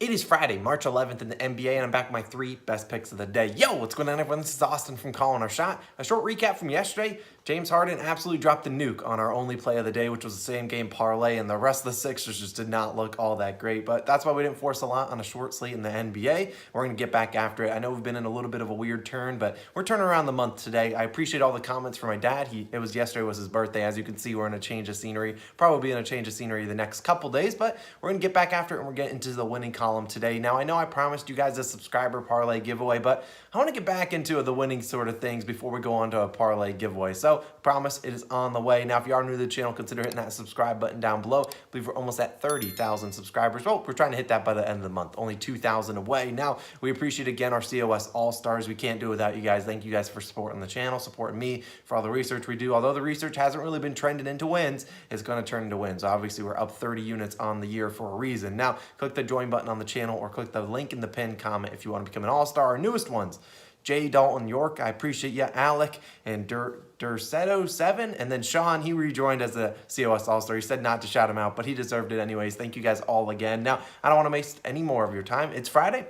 It is Friday, March 11th in the NBA, and I'm back with my 3 best picks of the day. Yo, what's going on, everyone? This is Austin from Calling Our Shot. A short recap from yesterday. James Harden absolutely dropped the nuke on our only play of the day, which was the same game parlay, and the rest of the Sixers just did not look all that great. But that's why we didn't force a lot on a short slate in the NBA. We're going to get back after it. I know we've been in a little bit of a weird turn, but we're turning around the month today. I appreciate all the comments from my dad. Yesterday was his birthday. As you can see, we're in a change of scenery. Probably in a change of scenery the next couple days, but we're going to get back after it, and we're getting into the winning column today. Now, I know I promised you guys a subscriber parlay giveaway, but I want to get back into the winning sort of things before we go on to a parlay giveaway. So, promise it is on the way. Now, if you are new to the channel, consider hitting that subscribe button down below. I believe we're almost at 30,000 subscribers. Well, we're trying to hit that by the end of the month. Only 2,000 away. Now, we appreciate, again, our COS All-Stars. We can't do it without you guys. Thank you guys for supporting the channel, supporting me, for all the research we do. Although the research hasn't really been trending into wins, it's going to turn into wins. Obviously, we're up 30 units on the year for a reason. Now, click the join button on the channel or click the link in the pinned comment if you want to become an All-Star. Our newest ones, Jay Dalton York, I appreciate you, Alec, and Dursetto7, and then Sean, he rejoined as a COS All-Star. He said not to shout him out, but he deserved it anyways. Thank you guys all again. Now, I don't want to waste any more of your time. It's Friday.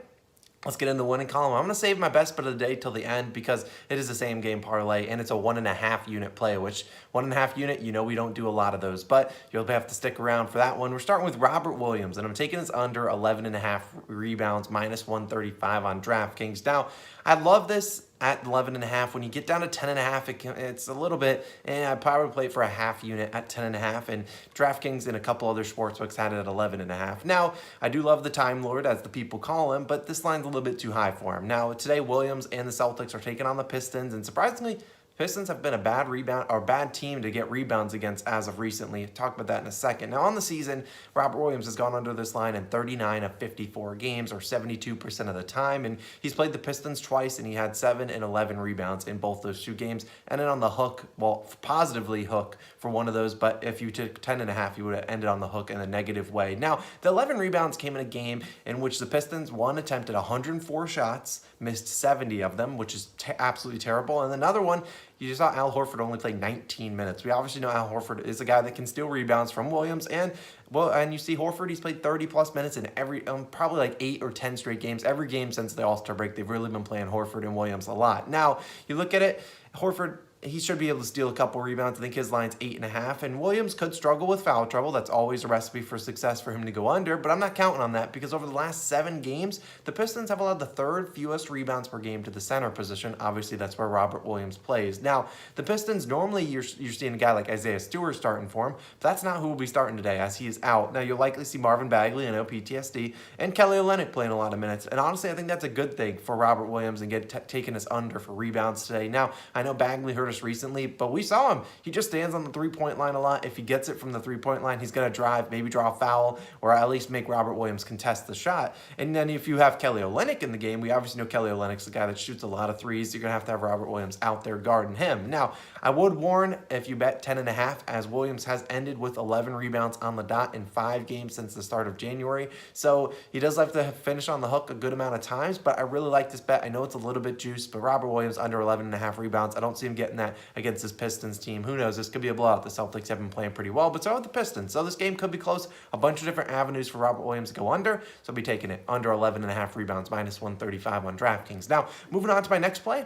Let's get in the winning column. I'm going to save my best bet of the day till the end because it is the same game parlay and it's a 1.5 unit play, which 1.5 unit, you know we don't do a lot of those, but you'll have to stick around for that one. We're starting with Robert Williams, and I'm taking this under 11.5 rebounds, minus 135 on DraftKings. Now, I love this at 11.5. When you get down to 10.5, it's a little bit, and I'd probably play it for a half unit at 10.5, and DraftKings and a couple other sportsbooks had it at 11.5. Now, I do love the Time Lord, as the people call him, but this line's a little bit too high for him. Now, today, Williams and the Celtics are taking on the Pistons, and surprisingly, Pistons have been a bad team to get rebounds against as of recently. I'll talk about that in a second. Now, on the season, Robert Williams has gone under this line in 39 of 54 games, or 72% of the time, and he's played the Pistons twice, and he had 7 and 11 rebounds in both those 2 games, and then on the hook, well, positively hook for one of those, but if you took 10.5, you would have ended on the hook in a negative way. Now, the 11 rebounds came in a game in which the Pistons, one, attempted 104 shots, missed 70 of them, which is absolutely terrible, and another one, you saw Al Horford only play 19 minutes. We obviously know Al Horford is a guy that can steal rebounds from Williams, and you see Horford, he's played 30-plus minutes in every, probably like 8 or 10 straight games. Every game since the All-Star break, they've really been playing Horford and Williams a lot. Now, you look at it, Horford, he should be able to steal a couple rebounds. I think his line's 8.5, and Williams could struggle with foul trouble. That's always a recipe for success for him to go under, but I'm not counting on that because over the last 7 games, the Pistons have allowed the 3rd fewest rebounds per game to the center position. Obviously, that's where Robert Williams plays. Now, the Pistons, normally you're seeing a guy like Isaiah Stewart starting for him, but that's not who will be starting today as he is out. Now, you'll likely see Marvin Bagley, I know PTSD, and Kelly Olynyk playing a lot of minutes, and honestly, I think that's a good thing for Robert Williams and taking us under for rebounds today. Now, I know Bagley hurt us recently, but we saw him. He just stands on the three-point line a lot. If he gets it from the three-point line, he's going to drive, maybe draw a foul, or at least make Robert Williams contest the shot. And then if you have Kelly Olynyk in the game, we obviously know Kelly Olynyk's the guy that shoots a lot of threes. You're going to have Robert Williams out there guarding him. Now, I would warn if you bet 10.5, as Williams has ended with 11 rebounds on the dot in 5 games since the start of January. So he does have to finish on the hook a good amount of times, but I really like this bet. I know it's a little bit juiced, but Robert Williams under 11.5 rebounds. I don't see him getting that against this Pistons team. Who knows? This could be a blowout. The Celtics have been playing pretty well, but so have the Pistons. So this game could be close. A bunch of different avenues for Robert Williams to go under. So I'll be taking it under 11.5 rebounds, minus 135 on DraftKings. Now, moving on to my next play.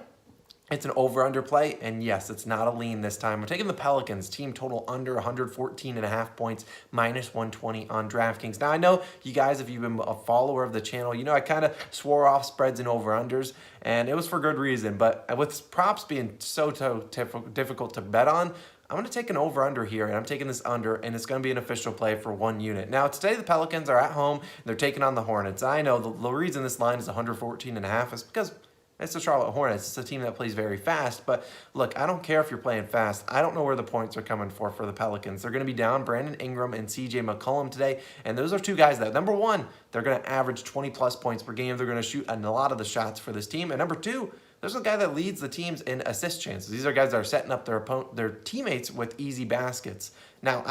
It's an over-under play, and yes, it's not a lean this time. We're taking the Pelicans, team total under 114.5 points, minus 120 on DraftKings. Now, I know you guys, if you've been a follower of the channel, you know I kind of swore off spreads and over-unders, and it was for good reason. But with props being so difficult to bet on, I'm going to take an over-under here, and I'm taking this under, and it's going to be an official play for 1 unit. Now, today the Pelicans are at home, and they're taking on the Hornets. I know the reason this line is 114.5 is because it's the Charlotte Hornets. It's a team that plays very fast. But look, I don't care if you're playing fast. I don't know where the points are coming for the Pelicans. They're going to be down Brandon Ingram and CJ McCollum today. And those are 2 guys that, number 1, they're going to average 20-plus points per game. They're going to shoot a lot of the shots for this team. And number 2, there's a guy that leads the teams in assist chances. These are guys that are setting up their teammates with easy baskets. Now,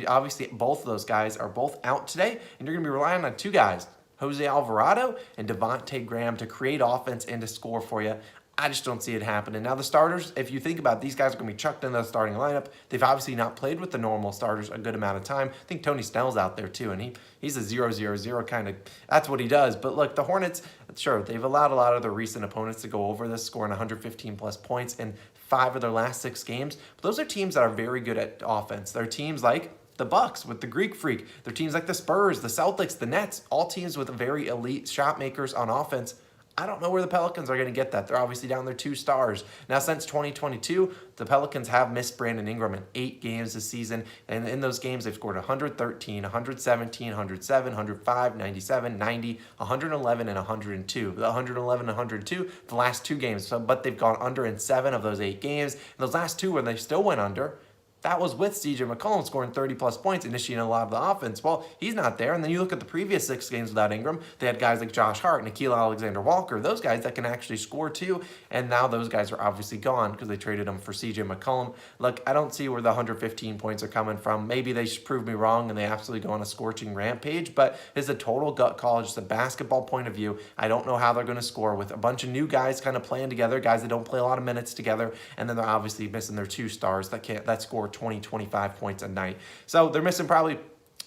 obviously, both of those guys are both out today. And you're going to be relying on 2 guys, Jose Alvarado and Devontae Graham, to create offense and to score for you. I just don't see it happening. Now, the starters, if you think about it, these guys are going to be chucked into the starting lineup. They've obviously not played with the normal starters a good amount of time. I think Tony Snell's out there too, and he's a 0-0-0 kind of, that's what he does. But look, the Hornets, sure, they've allowed a lot of their recent opponents to go over this, scoring 115 plus points in 5 of their last 6 games. But those are teams that are very good at offense. They're teams like the Bucks with the Greek Freak. They're teams like the Spurs, the Celtics, the Nets, all teams with very elite shot makers on offense. I don't know where the Pelicans are going to get that. They're obviously down their 2 stars. Now, since 2022, the Pelicans have missed Brandon Ingram in 8 games this season. And in those games, they've scored 113, 117, 107, 105, 97, 90, 111, and 102. The 111 and 102, the last 2 games. But they've gone under in 7 of those 8 games. And those last 2 when they still went under, that was with CJ McCollum scoring 30-plus points, initiating a lot of the offense. Well, he's not there. And then you look at the previous 6 games without Ingram, they had guys like Josh Hart, Nickeil Alexander-Walker, those guys that can actually score too. And now those guys are obviously gone because they traded them for CJ McCollum. Look, I don't see where the 115 points are coming from. Maybe they should prove me wrong and they absolutely go on a scorching rampage. But it's a total gut call, just a basketball point of view. I don't know how they're going to score with a bunch of new guys kind of playing together, guys that don't play a lot of minutes together. And then they're obviously missing their 2 stars that score 20, 25 points a night. So they're missing probably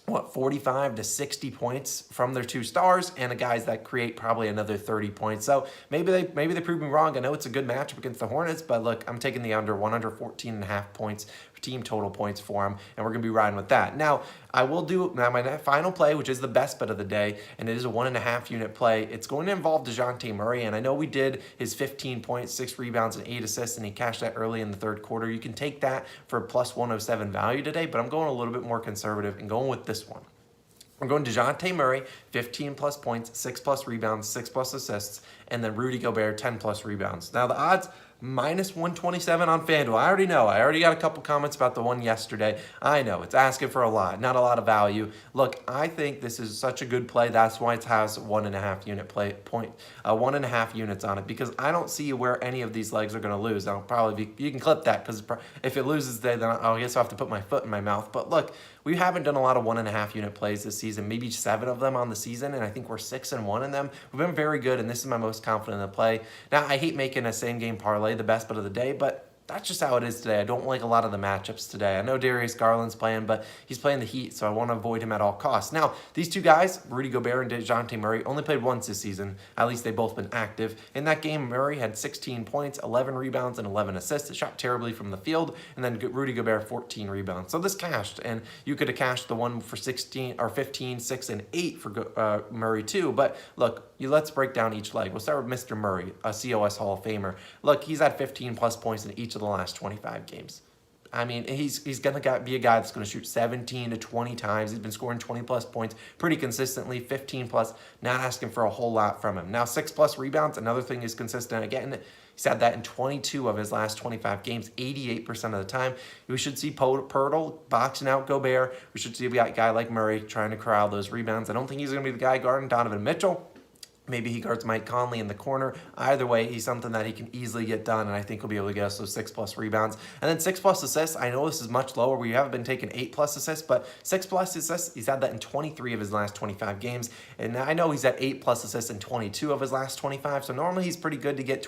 45 to 60 points from their 2 stars and the guys that create probably another 30 points. So maybe they prove me wrong. I know it's a good matchup against the Hornets, but look, I'm taking the under 114.5 points, team total points for them, and we're going to be riding with that. Now, I will do my final play, which is the best bet of the day, and it is a 1.5 unit play. It's going to involve DeJounte Murray, and I know we did his 15 points, 6 rebounds, and 8 assists, and he cashed that early in the 3rd quarter. You can take that for a plus 107 value today, but I'm going a little bit more conservative and going with this one. I'm going DeJounte Murray, 15 plus points, 6 plus rebounds, 6 plus assists, and then Rudy Gobert, 10 plus rebounds. Now the odds, minus 127 on FanDuel. I already know. I already got a couple comments about the one yesterday. I know. It's asking for a lot. Not a lot of value. Look, I think this is such a good play. That's why it has 1.5 unit play point, 1.5 units on it, because I don't see where any of these legs are going to lose. I'll probably be, you can clip that because if it loses today, then I guess I'll have to put my foot in my mouth. But look, we haven't done a lot of 1.5 unit plays this season, maybe 7 of them on the season, and I think we're 6-1 in them. We've been very good, and this is my most confident in the play. Now, I hate making a same game parlay the best bet of the day, but that's just how it is today. I don't like a lot of the matchups today. I know Darius Garland's playing, but he's playing the Heat, so I want to avoid him at all costs. Now, these 2 guys, Rudy Gobert and DeJounte Murray, only played once this season. At least they've both been active. In that game, Murray had 16 points, 11 rebounds, and 11 assists. It shot terribly from the field, and then Rudy Gobert, 14 rebounds. So this cashed, and you could have cashed the one for 16 or 15, 6, and 8 for Murray too. But look, let's break down each leg. We'll start with Mr. Murray, a COS Hall of Famer. Look, he's had 15 plus points in each of the last 25 games. I mean, he's going to be a guy that's going to shoot 17 to 20 times. He's been scoring 20 plus points pretty consistently, 15 plus, not asking for a whole lot from him. Now, 6 plus rebounds, another thing is consistent. Again, he's had that in 22 of his last 25 games, 88% of the time. We should see Pirtle boxing out Gobert. We should see a guy like Murray trying to corral those rebounds. I don't think he's going to be the guy guarding Donovan Mitchell. Maybe he guards Mike Conley in the corner. Either way, he's something that he can easily get done, and I think he'll be able to get us those 6 plus rebounds. And then 6 plus assists. I know this is much lower. We haven't been taking 8 plus assists, but 6 plus assists, he's had that in 23 of his last 25 games. And I know he's at 8 plus assists in 22 of his last 25, so normally he's pretty good to get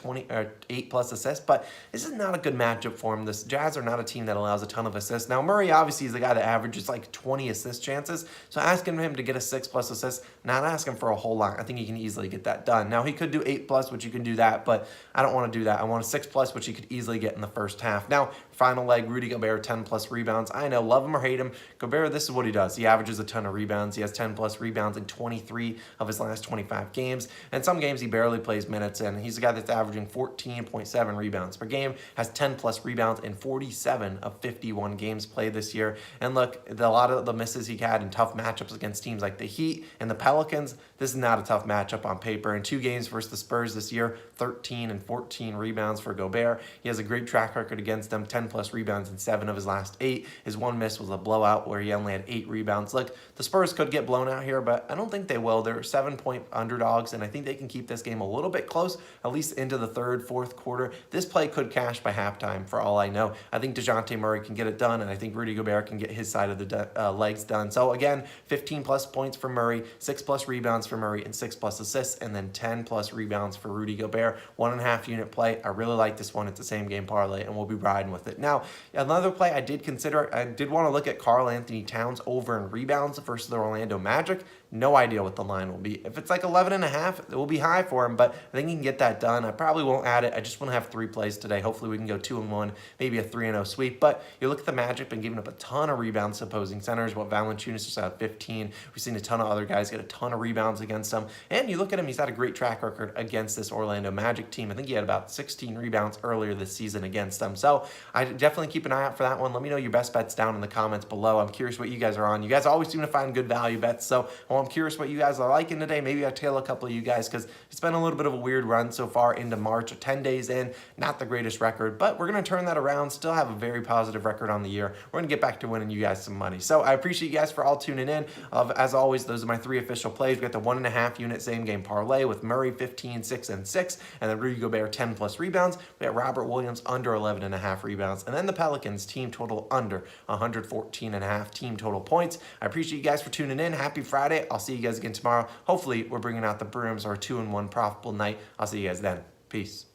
8 plus assists, but this is not a good matchup for him. The Jazz are not a team that allows a ton of assists. Now, Murray obviously is the guy that averages like 20 assist chances, so asking him to get a 6 plus assist, not asking for a whole lot. I think he can easily get that done. Now, he could do 8 plus, which you can do that, but I don't want to do that. I want a 6 plus, which he could easily get in the first half. Now, final leg, Rudy Gobert, 10 plus rebounds. I know, love him or hate him. Gobert, this is what he does. He averages a ton of rebounds. He has 10 plus rebounds in 23 of his last 25 games. And some games he barely plays minutes in. He's a guy that's averaging 14.7 rebounds per game, has 10 plus rebounds in 47 of 51 games played this year. And look, a lot of the misses he had in tough matchups against teams like the Heat and the Pelicans, this is not a tough matchup on paper. In 2 games versus the Spurs this year, 13 and 14 rebounds for Gobert. He has a great track record against them, 10 plus rebounds in 7 of his last 8. His one miss was a blowout where he only had 8 rebounds. Look, the Spurs could get blown out here, but I don't think they will. They're 7-point underdogs, and I think they can keep this game a little bit close, at least into the third, fourth quarter. This play could cash by halftime, for all I know. I think DeJounte Murray can get it done, and I think Rudy Gobert can get his side of the legs done. So again, 15 plus points for Murray, 6 plus rebounds for Murray, and 6 plus assists, and then 10 plus rebounds for Rudy Gobert. 1.5 unit play. I really like this one. It's a same game parlay, and we'll be riding with it. Now, another play I did consider, I did want to look at Karl Anthony Towns over in rebounds versus the Orlando Magic. No idea what the line will be. If it's like 11.5, it will be high for him, but I think he can get that done. I probably won't add it. I just want to have 3 plays today. Hopefully we can go 2-1, maybe a 3-0 sweep. But you look at the Magic, been giving up a ton of rebounds to opposing centers. What Valanciunas just had 15. We've seen a ton of other guys get a ton of rebounds against him. And you look at him, he's had a great track record against this Orlando Magic team. I think he had about 16 rebounds earlier this season against them. So I definitely keep an eye out for that one. Let me know your best bets down in the comments below. I'm curious what you guys are on. You guys always seem to find good value bets. So I'm curious what you guys are liking today. Maybe I'll tail a couple of you guys because it's been a little bit of a weird run so far into March. 10 days in, not the greatest record, but we're going to turn that around, still have a very positive record on the year. We're going to get back to winning you guys some money. So I appreciate you guys for all tuning in. As always, those are my 3 official plays. We got the 1.5 unit same game parlay with Murray 15, 6, and 6, and then Rudy Gobert 10 plus rebounds. We got Robert Williams under 11.5 rebounds, and then the Pelicans team total under 114.5 team total points. I appreciate you guys for tuning in. Happy Friday. I'll see you guys again tomorrow. Hopefully we're bringing out the brooms or a 2-1 profitable night. I'll see you guys then. Peace.